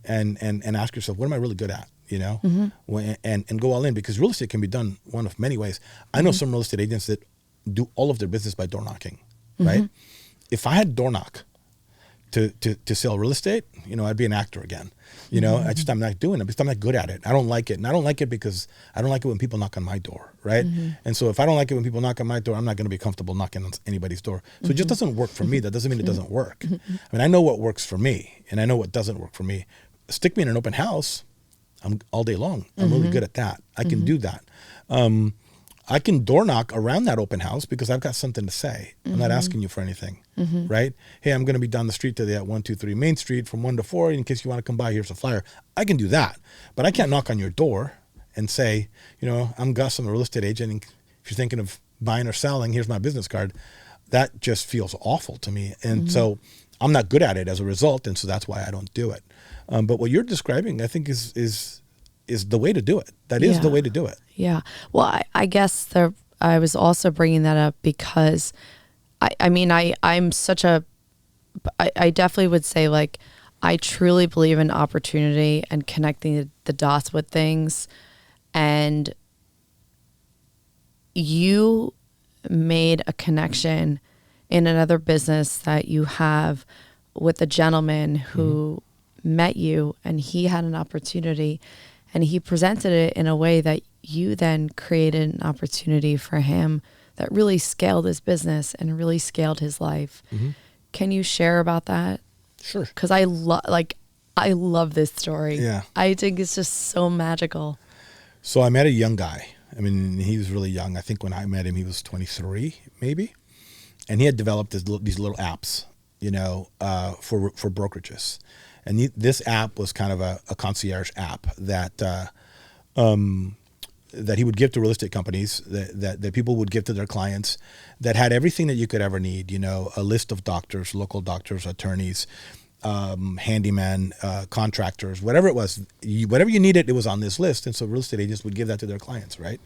and ask yourself, what am I really good at? And go all in, because real estate can be done one of many ways. I know some real estate agents that do all of their business by door knocking, right? If I had door knock to sell real estate, I'd be an actor again. I'm not doing it because I'm not good at it. I don't like it. And I don't like it because I don't like it when people knock on my door, right? And so if I don't like it when people knock on my door, I'm not going to be comfortable knocking on anybody's door. So it just doesn't work for me. That doesn't mean it doesn't work. I mean, I know what works for me and I know what doesn't work for me. Stick me in an open house, I'm all day long. I'm really good at that. I can do that. I can door knock around that open house because I've got something to say. I'm not asking you for anything, right? Hey, I'm going to be down the street today at 123 Main Street from 1 to 4. In case you want to come by, here's a flyer. I can do that, but I can't knock on your door and say, I'm Gus, I'm a real estate agent. And if you're thinking of buying or selling, here's my business card. That just feels awful to me. And so I'm not good at it as a result. And so that's why I don't do it. But what you're describing, I think is the way to do it. That is the way to do it. Yeah. Well, I guess I was also bringing that up because I'm such I definitely would say, like, I truly believe in opportunity and connecting the dots with things. And you made a connection in another business that you have with a gentleman who met you, and he had an opportunity and he presented it in a way that you then created an opportunity for him that really scaled his business and really scaled his life. Can you share about that? Sure. Because I love this story. Yeah. I think it's just so magical. So I met a young guy. I mean, he was really young. I think when I met him, he was 23, maybe. And he had developed these little apps, for brokerages. And this app was kind of a concierge app that he would give to real estate companies, that people would give to their clients, that had everything that you could ever need, a list of doctors, local doctors, attorneys, handyman, contractors, whatever it was, whatever you needed, it was on this list. And so real estate agents would give that to their clients, right?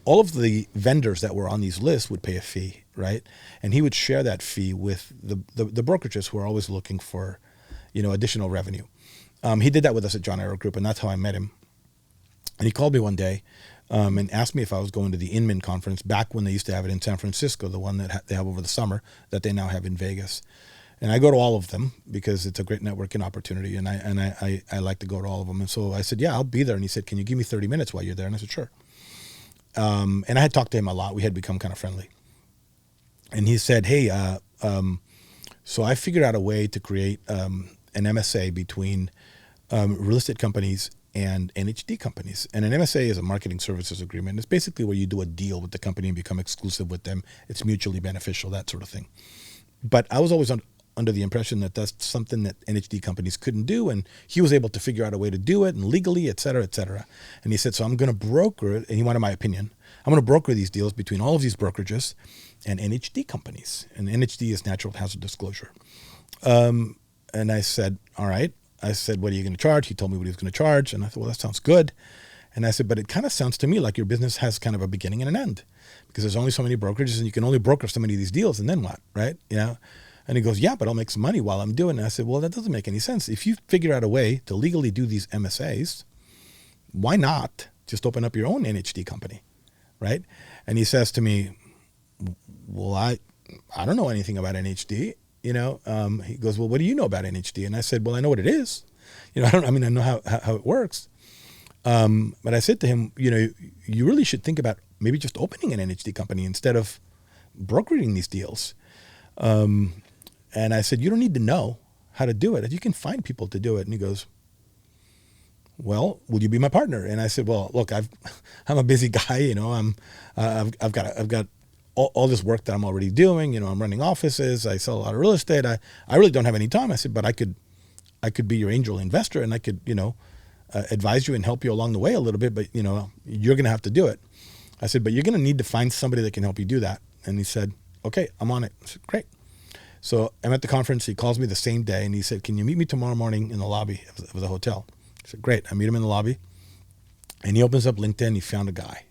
All of the vendors that were on these lists would pay a fee, right? And he would share that fee with the brokerages who are always looking for, additional revenue. He did that with us at John Aaroe Group, and that's how I met him. And he called me one day and asked me if I was going to the Inman conference back when they used to have it in San Francisco, the one that they have over the summer that they now have in Vegas. And I go to all of them because it's a great networking opportunity, and I like to go to all of them. And so I said, yeah, I'll be there. And he said, can you give me 30 minutes while you're there? And I said, sure. And I had talked to him a lot. We had become kind of friendly. And he said, hey, so I figured out a way to create an MSA between real estate companies and NHD companies. And an MSA is a marketing services agreement. It's basically where you do a deal with the company and become exclusive with them. It's mutually beneficial, that sort of thing. But I was always under the impression that that's something that NHD companies couldn't do, and he was able to figure out a way to do it, and legally, et cetera, et cetera. And he said, so I'm going to broker it, and he wanted my opinion. I'm going to broker these deals between all of these brokerages and NHD companies. And NHD is natural hazard disclosure. And I said, all right. I said, what are you going to charge? He told me what he was going to charge. And I thought, well, that sounds good. And I said, but it kind of sounds to me like your business has kind of a beginning and an end, because there's only so many brokerages and you can only broker so many of these deals, and then what, right? And he goes, yeah, but I'll make some money while I'm doing it. And I said, well, that doesn't make any sense. If you figure out a way to legally do these MSAs, why not just open up your own NHD company, right? And he says to me, well, I don't know anything about NHD. He goes, well, what do you know about NHD? And I said, well, I know what it is. I know how it works. But I said to him, you really should think about maybe just opening an NHD company instead of brokering these deals. And I said, you don't need to know how to do it. You can find people to do it. And he goes, well, will you be my partner? And I said, well, look, I'm a busy guy. I've got all this work that I'm already doing. I'm running offices. I sell a lot of real estate. I really don't have any time. I said, but I could be your angel investor, and I could, advise you and help you along the way a little bit. But, you're going to have to do it. I said, but you're going to need to find somebody that can help you do that. And he said, okay, I'm on it. I said, great. So I'm at the conference. He calls me the same day and he said, can you meet me tomorrow morning in the lobby of the hotel? I said, great. I meet him in the lobby and he opens up LinkedIn. He found a guy.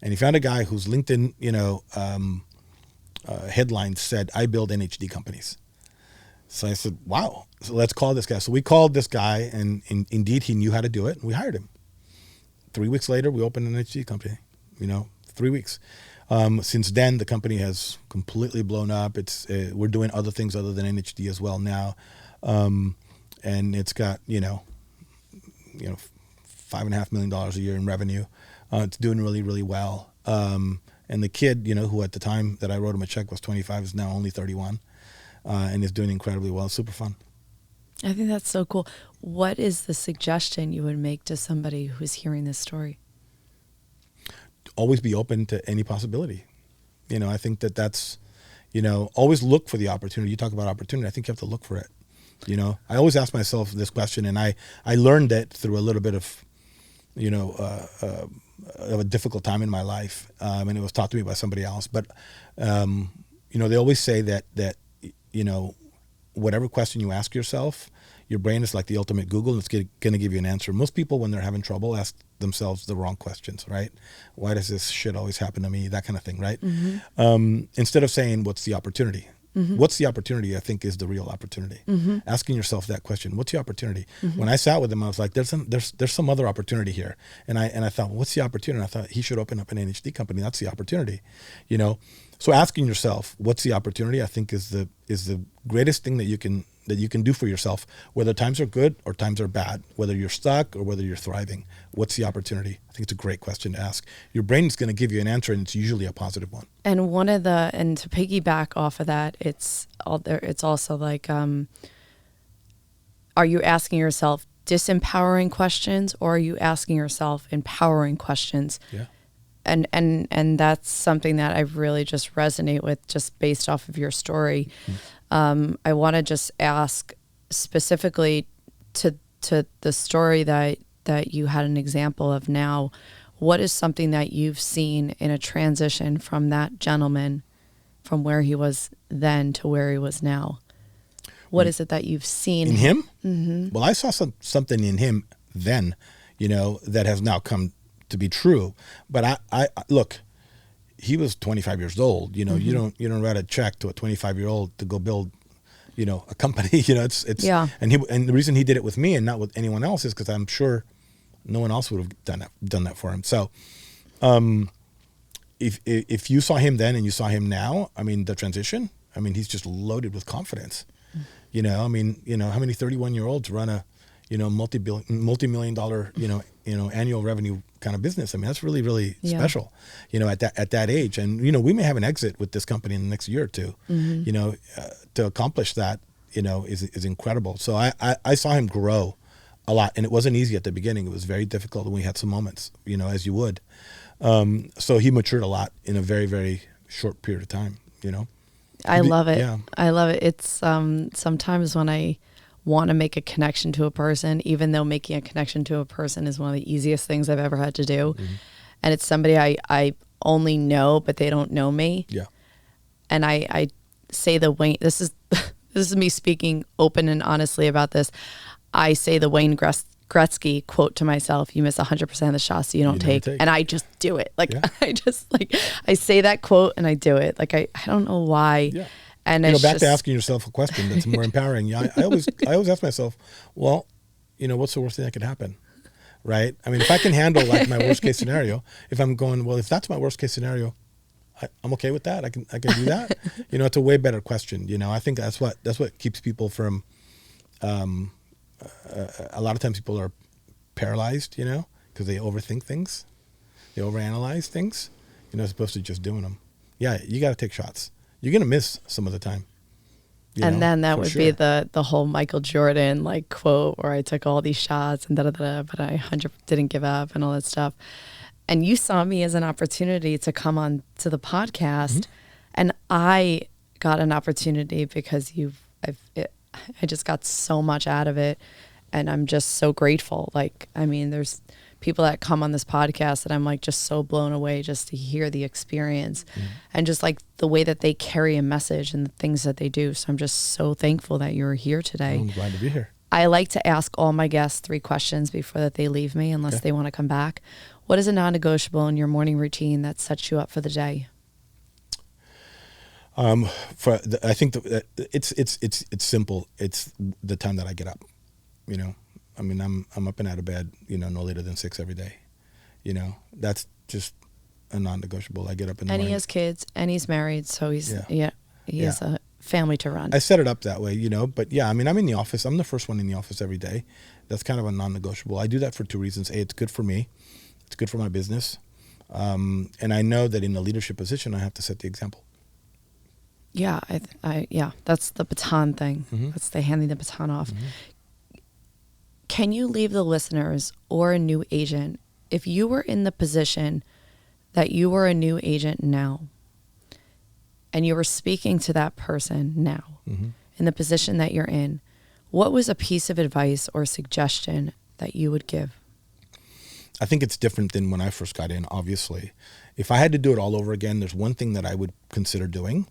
And he found a guy whose LinkedIn, headline said, I build NHD companies. So I said, wow. So let's call this guy. So we called this guy and indeed he knew how to do it and we hired him. 3 weeks later, we opened an NHD company, 3 weeks. Since then, the company has completely blown up. We're doing other things other than NHD as well now. And it's got, $5.5 million a year in revenue. It's doing really, really well. And the kid, who at the time that I wrote him a check was 25, is now only 31, and is doing incredibly well. Super fun. I think that's so cool. What is the suggestion you would make to somebody who's hearing this story? Always be open to any possibility. I think that's, always look for the opportunity. You talk about opportunity. I think you have to look for it. I always ask myself this question, and I learned it through a little bit of, of a difficult time in my life, and it was taught to me by somebody else. But, they always say that whatever question you ask yourself, your brain is like the ultimate Google, and it's going to give you an answer. Most people, when they're having trouble, ask themselves the wrong questions, right? Why does this shit always happen to me? That kind of thing, right? Mm-hmm. Instead of saying, what's the opportunity? Mm-hmm. What's the opportunity, I think, is the real opportunity. Mm-hmm. Asking yourself that question, what's the opportunity? Mm-hmm. When I sat with him, I was like, there's some other opportunity here. And I thought, what's the opportunity? I thought he should open up an NHD company. That's the opportunity, So asking yourself, what's the opportunity, I think is the greatest thing that you can do for yourself, whether times are good or times are bad, whether you're stuck or whether you're thriving. What's the opportunity? I think it's a great question to ask. Your brain is going to give you an answer, and it's usually a positive one. And and to piggyback off of that, it's also like, are you asking yourself disempowering questions, or are you asking yourself empowering questions? Yeah. And that's something that I really just resonate with, just based off of your story. Mm-hmm. I want to just ask specifically to the story that you had an example of now. What is something that you've seen in a transition from that gentleman, from where he was then to where he was now? What is it that you've seen in him? Mm-hmm. Well, I saw something in him then, that has now come to be true. But I look, he was 25 years old. Mm-hmm. You don't write a check to a 25-year-old to go build, a company. It's yeah. And the reason he did it with me and not with anyone else is because I'm sure no one else would have done that for him. So, if you saw him then and you saw him now, the transition, he's just loaded with confidence. Mm-hmm. How many 31-year-olds run a multi-million-dollar annual revenue kind of business? That's really, really special, at that age. And, we may have an exit with this company in the next year or two, mm-hmm. To accomplish that, is incredible. So I saw him grow a lot, and it wasn't easy at the beginning. It was very difficult, and we had some moments, as you would. So he matured a lot in a very, very short period of time, I love it. Yeah. I love it. It's sometimes when I want to make a connection to a person, even though making a connection to a person is one of the easiest things I've ever had to do. Mm-hmm. And it's somebody I only know, but they don't know me. Yeah. And I say this is me speaking open and honestly about this. I say the Wayne Gretzky quote to myself, you miss 100% of the shots you don't take. And I just do it. I say that quote and I do it. I don't know why. Yeah. And it's back to asking yourself a question that's more empowering. Yeah, I always ask myself, well, what's the worst thing that could happen, right? If I can handle my worst case scenario, if I'm going, well, if that's my worst case scenario, I'm okay with that. I can do that. It's a way better question. I think that's what keeps people from. A lot of times people are paralyzed, because they overthink things, they overanalyze things, as opposed to just doing them. Yeah, you got to take shots. You're going to miss some of the time. And then that would be the whole Michael Jordan quote where I took all these shots and but I didn't give up and all that stuff. And you saw me as an opportunity to come on to the podcast, mm-hmm. and I got an opportunity because I just got so much out of it, and I'm just so grateful. There's people that come on this podcast that I'm like just so blown away just to hear the experience and just like the way that they carry a message and the things that they do. So I'm just so thankful that you're here today. I'm glad to be here. I like to ask all my guests 3 questions before that they leave me, unless they want to come back. What is a non-negotiable in your morning routine that sets you up for the day? I think it's simple. It's the time that I get up. You know, I mean, I'm up and out of bed, you know, no later than 6 every day. You know, that's just a non-negotiable. I get up in the morning. And he has kids and he's married, so he has a family to run. I set it up that way, you know, but yeah, I mean, I'm in the office. I'm the first one in the office every day. That's kind of a non-negotiable. I do that for 2 reasons. A, it's good for me. It's good for my business. And I know that in a leadership position, I have to set the example. Yeah, that's the baton thing. That's the handing the baton off. Can you leave the listeners or a new agent, if you were in the position that you were a new agent now, and you were speaking to that person now, in the position that you're in, what was a piece of advice or suggestion that you would give? I think it's different than when I first got in, obviously. If I had to do it all over again, there's one thing that I would consider doing.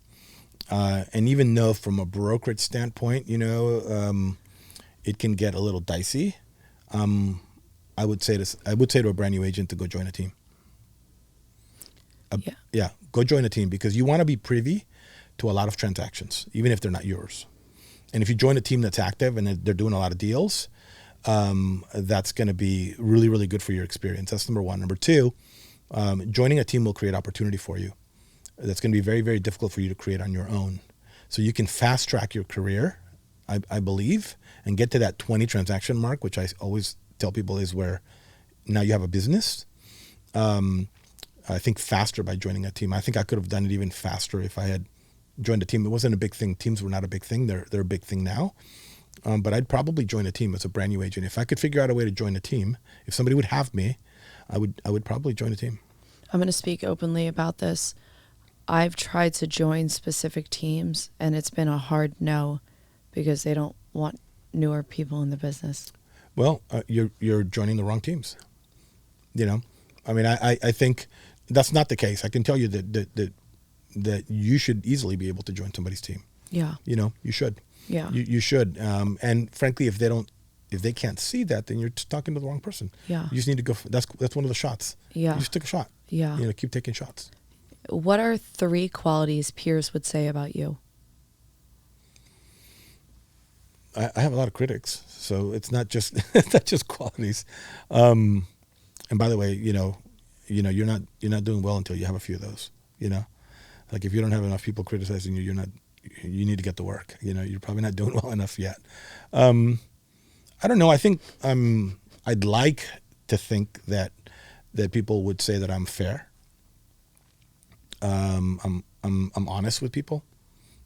And even though from a brokerage standpoint, you know, it can get a little dicey, I would say to a brand new agent to go join a team. Go join a team, because you want to be privy to a lot of transactions, even if they're not yours. And if you join a team that's active and they're doing a lot of deals, that's going to be really, really good for your experience. That's number one. Number two, joining a team will create opportunity for you. That's going to be very, very difficult for you to create on your own. So you can fast track your career, I believe, and get to that 20 transaction mark, which I always tell people is where now you have a business. I think faster by joining a team. I think I could have done it even faster if I had joined a team. It wasn't a big thing. Teams were not a big thing. They're a big thing now. But I'd probably join a team as a brand new agent. If I could figure out a way to join a team, if somebody would have me, I would probably join a team. I'm going to speak openly about this. I've tried to join specific teams, and it's been a hard no, because they don't want newer people in the business. Well, you're joining the wrong teams. You know, I mean, I think that's not the case. I can tell you that you should easily be able to join somebody's team. Yeah. You know, you should. Yeah. You should. And frankly, if they can't see that, then you're just talking to the wrong person. Yeah. You just need to go. That's one of the shots. Yeah. You just took a shot. Yeah. You know, keep taking shots. What are 3 qualities peers would say about you? I have a lot of critics, so it's not just qualities. And by the way, you know, you're not doing well until you have a few of those. You know, like if you don't have enough people criticizing you, you need to get to work. You know, you're probably not doing well enough yet. I don't know. I think I'd like to think that people would say that I'm fair. I'm honest with people,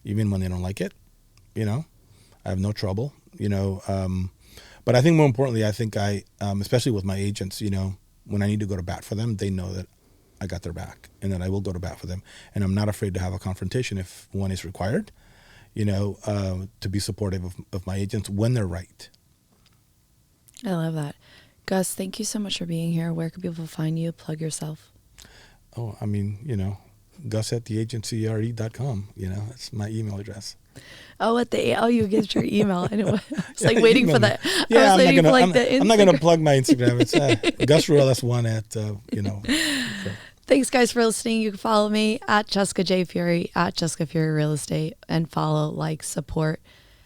even when they don't like it. You know, I have no trouble. You know, but I think more importantly, I think especially with my agents, you know, when I need to go to bat for them, they know that I got their back and that I will go to bat for them. And I'm not afraid to have a confrontation if one is required, you know, to be supportive of my agents when they're right. I love that. Gus, thank you so much for being here. Where can people find you? Plug yourself. Oh, I mean, you know, gus@theagencyre.com, you know, that's my email address. Oh, you get your email. I was like waiting for that. Yeah, I'm not gonna plug my Instagram. It's Gus Ruelas 1 at you know. So. Thanks, guys, for listening. You can follow me at Jessica J. Fury, at Jessica Fury Real Estate, and follow, like, support,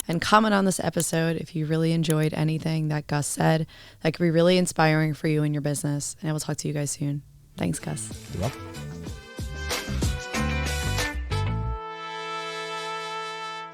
and comment on this episode if you really enjoyed anything that Gus said. That could be really inspiring for you and your business. And I will talk to you guys soon. Thanks, Gus. You're welcome.